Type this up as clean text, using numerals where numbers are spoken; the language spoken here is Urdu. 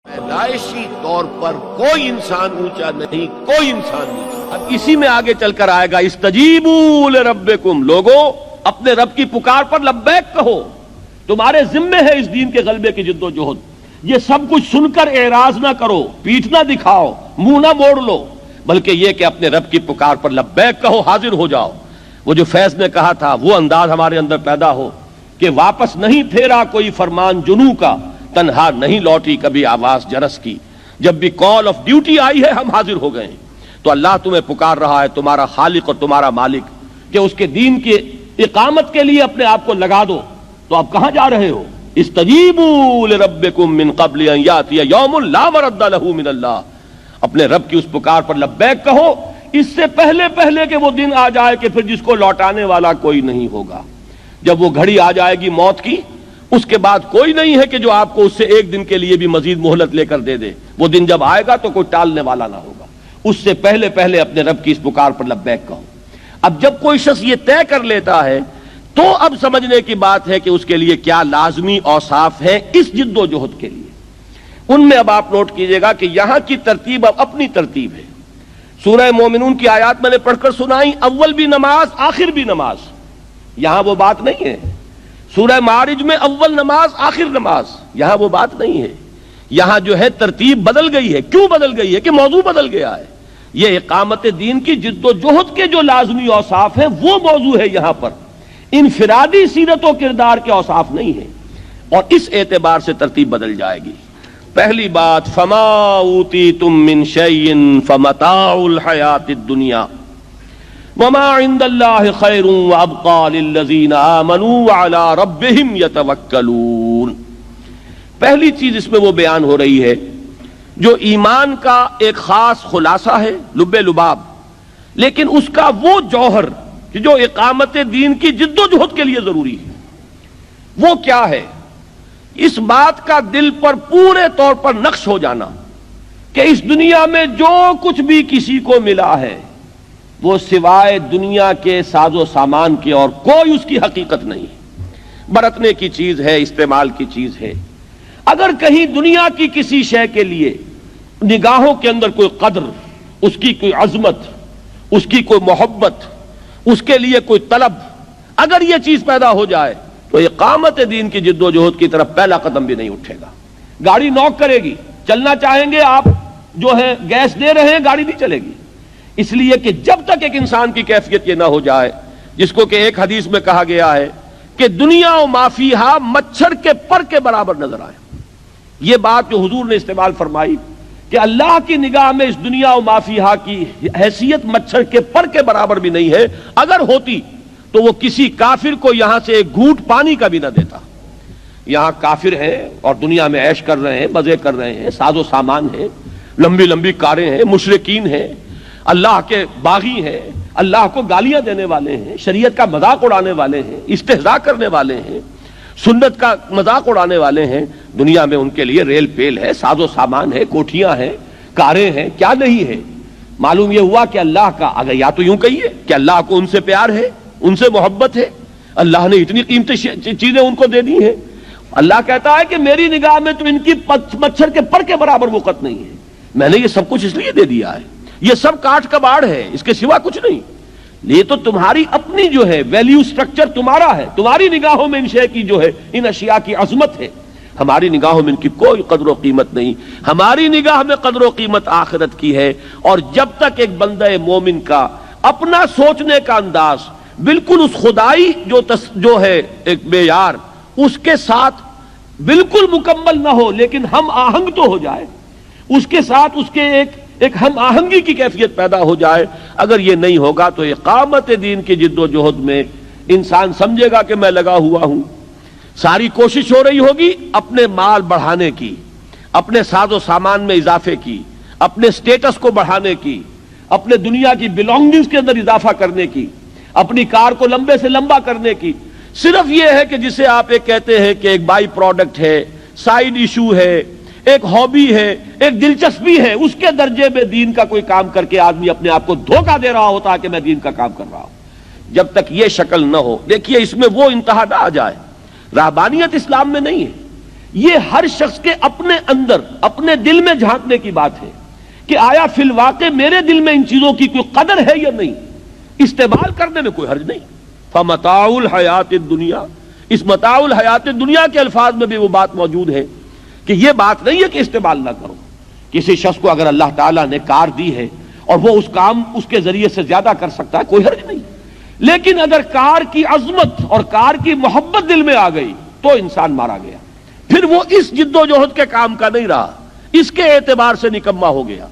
پیدائشی طور پر کوئی انسان اونچا نہیں، کوئی انسان نہیں۔ اب اسی میں آگے چل کر آئے گا استجیبوا لربکم، لوگو اپنے رب کی پکار پر لبیک کہو، تمہارے ذمے ہے اس دین کے غلبے کی جد و جہد۔ یہ سب کچھ سن کر اعراض نہ کرو، پیٹھ نہ دکھاؤ، منہ نہ موڑ لو، بلکہ یہ کہ اپنے رب کی پکار پر لبیک کہو، حاضر ہو جاؤ۔ وہ جو فیض نے کہا تھا وہ انداز ہمارے اندر پیدا ہو کہ واپس نہیں پھیرا کوئی فرمان جنوں کا، تنہا نہیں لوٹی کبھی آواز جرس کی، جب بھی کال آف ڈیوٹی آئی ہے ہم حاضر ہو گئے ہیں۔ تو اللہ تمہیں پکار رہا ہے، تمہارا خالق اور تمہارا مالک، کہ اس کے دین کی اقامت کے لیے اپنے آپ کو لگا دو۔ تو اب کہاں جا رہے ہو؟ استجیبوا لربکم من قبل ان یاتی یوم لا مرد لہ من اللہ، اپنے رب کی اس پکار پر لبیک کہو اس سے پہلے کہ وہ دن آ جائے کہ پھر جس کو لوٹانے والا کوئی نہیں ہوگا۔ جب وہ گھڑی آ جائے گی موت کی، اس کے بعد کوئی نہیں ہے کہ جو آپ کو اس سے ایک دن کے لیے بھی مزید مہلت لے کر دے دے۔ وہ دن جب آئے گا تو کوئی ٹالنے والا نہ ہوگا۔ اس سے پہلے اپنے رب کی اس پکار پر لبیک کہو۔ اب جب کوئی شخص یہ طے کر لیتا ہے تو اب سمجھنے کی بات ہے کہ اس کے لیے کیا لازمی اوصاف ہیں اس جد و جہد کے لیے۔ ان میں اب آپ نوٹ کیجئے گا کہ یہاں کی ترتیب اب اپنی ترتیب ہے۔ سورہ مومنون کی آیات میں نے پڑھ کر سنائی، اول بھی نماز آخر بھی نماز، یہاں وہ بات نہیں ہے۔ سورہ معارج میں اول نماز آخر نماز، یہاں وہ بات نہیں ہے۔ یہاں جو ہے ترتیب بدل گئی ہے۔ کیوں بدل گئی ہے؟ کہ موضوع بدل گیا ہے۔ یہ اقامت دین کی جد و جہد کے جو لازمی اوصاف ہیں وہ موضوع ہے یہاں پر، انفرادی سیرت و کردار کے اوصاف نہیں ہیں، اور اس اعتبار سے ترتیب بدل جائے گی۔ پہلی بات، فما اوتیتم من شیء فمتاع الحیات الدنیا وما عند اللہ خیر وابقى للذین آمنوا وعلی ربہم یتوکلون۔ پہلی چیز اس میں وہ بیان ہو رہی ہے جو ایمان کا ایک خاص خلاصہ ہے، لب لباب، لیکن اس کا وہ جوہر جو اقامت دین کی جد و جہد کے لیے ضروری ہے، وہ کیا ہے؟ اس بات کا دل پر پورے طور پر نقش ہو جانا کہ اس دنیا میں جو کچھ بھی کسی کو ملا ہے وہ سوائے دنیا کے ساز و سامان کے اور کوئی اس کی حقیقت نہیں، برتنے کی چیز ہے، استعمال کی چیز ہے۔ اگر کہیں دنیا کی کسی شے کے لیے نگاہوں کے اندر کوئی قدر، اس کی کوئی عظمت، اس کی کوئی محبت، اس کے لیے کوئی طلب، اگر یہ چیز پیدا ہو جائے تو اقامت دین کی جد و جہد کی طرف پہلا قدم بھی نہیں اٹھے گا۔ گاڑی نوک کرے گی، چلنا چاہیں گے آپ جو ہے گیس دے رہے ہیں، گاڑی نہیں چلے گی، اس لیے کہ جب تک ایک انسان کی کیفیت یہ نہ ہو جائے جس کو کہ ایک حدیث میں کہا گیا ہے کہ دنیا و ما فیہا مچھر کے پر کے برابر نظر آئے۔ یہ بات جو حضور نے استعمال فرمائی کہ اللہ کی نگاہ میں اس دنیا و ما فیہا کی حیثیت مچھر کے پر کے برابر بھی نہیں ہے، اگر ہوتی تو وہ کسی کافر کو یہاں سے ایک گھونٹ پانی کا بھی نہ دیتا۔ یہاں کافر ہیں اور دنیا میں عیش کر رہے ہیں، مزے کر رہے ہیں، ساز و سامان ہیں، لمبی لمبی کاریں ہیں، مشرکین ہیں، اللہ کے باغی ہیں، اللہ کو گالیاں دینے والے ہیں، شریعت کا مذاق اڑانے والے ہیں، استہزاء کرنے والے ہیں، سنت کا مذاق اڑانے والے ہیں۔ دنیا میں ان کے لیے ریل پیل ہے، ساز و سامان ہے، کوٹھیاں ہیں، کاریں ہیں، کیا نہیں ہے۔ معلوم یہ ہوا کہ اللہ کا، اگر یا تو یوں کہیے کہ اللہ کو ان سے پیار ہے، ان سے محبت ہے، اللہ نے اتنی قیمتی چیزیں ان کو دے دی ہیں۔ اللہ کہتا ہے کہ میری نگاہ میں تو ان کی مچھر کے پر کے برابر وقت نہیں ہے، میں نے یہ سب کچھ اس لیے دے دیا ہے، یہ سب کاٹ کباڑ ہے، اس کے سوا کچھ نہیں۔ یہ تو تمہاری اپنی جو ہے ویلیو سٹرکچر تمہارا ہے، تمہاری نگاہوں میں ان شے کی جو ہے ان اشیاء کی عظمت ہے، ہماری نگاہوں میں ان کی کوئی قدر و قیمت نہیں۔ ہماری نگاہ میں قدر و قیمت آخرت کی ہے۔ اور جب تک ایک بندہ مومن کا اپنا سوچنے کا انداز بالکل اس خدائی جو ہے ایک معیار اس کے ساتھ بالکل مکمل نہ ہو، لیکن ہم آہنگ تو ہو جائے، اس کے ساتھ اس کے ایک ہم آہنگی کی کیفیت پیدا ہو جائے، اگر یہ نہیں ہوگا تو اقامت دین کی جد و جہد میں انسان سمجھے گا کہ میں لگا ہوا ہوں، ساری کوشش ہو رہی ہوگی اپنے مال بڑھانے کی، اپنے ساز و سامان میں اضافے کی، اپنے سٹیٹس کو بڑھانے کی، اپنے دنیا کی بیلونگنگز کے اندر اضافہ کرنے کی، اپنی کار کو لمبے سے لمبا کرنے کی۔ صرف یہ ہے کہ جسے آپ ایک کہتے ہیں کہ ایک بائی پروڈکٹ ہے، سائیڈ ایشو ہے، ایک ہابی ہے، ایک دلچسپی ہے، اس کے درجے میں دین کا کوئی کام کر کے آدمی اپنے آپ کو دھوکہ دے رہا ہوتا ہے کہ میں دین کا کام کر رہا ہوں۔ جب تک یہ شکل نہ ہو، دیکھیے اس میں وہ انتہا نہ آ جائے، رہبانیت اسلام میں نہیں ہے یہ ہر شخص کے اپنے اندر اپنے دل میں جھانکنے کی بات ہے کہ آیا فی الواقع میرے دل میں ان چیزوں کی کوئی قدر ہے یا نہیں. استعمال کرنے میں کوئی حرج نہیں. فمتاع الحیات الدنیا، اس متاع الحیات دنیا کے الفاظ میں بھی وہ بات موجود ہے کہ یہ بات نہیں ہے کہ استعمال نہ کرو. کسی شخص کو اگر اللہ تعالیٰ نے کار دی ہے اور وہ اس کام اس کے ذریعے سے زیادہ کر سکتا ہے، کوئی حرج نہیں. لیکن اگر کار کی عظمت اور کار کی محبت دل میں آ گئی تو انسان مارا گیا، پھر وہ اس جد و جہد کے کام کا نہیں رہا، اس کے اعتبار سے نکما ہو گیا.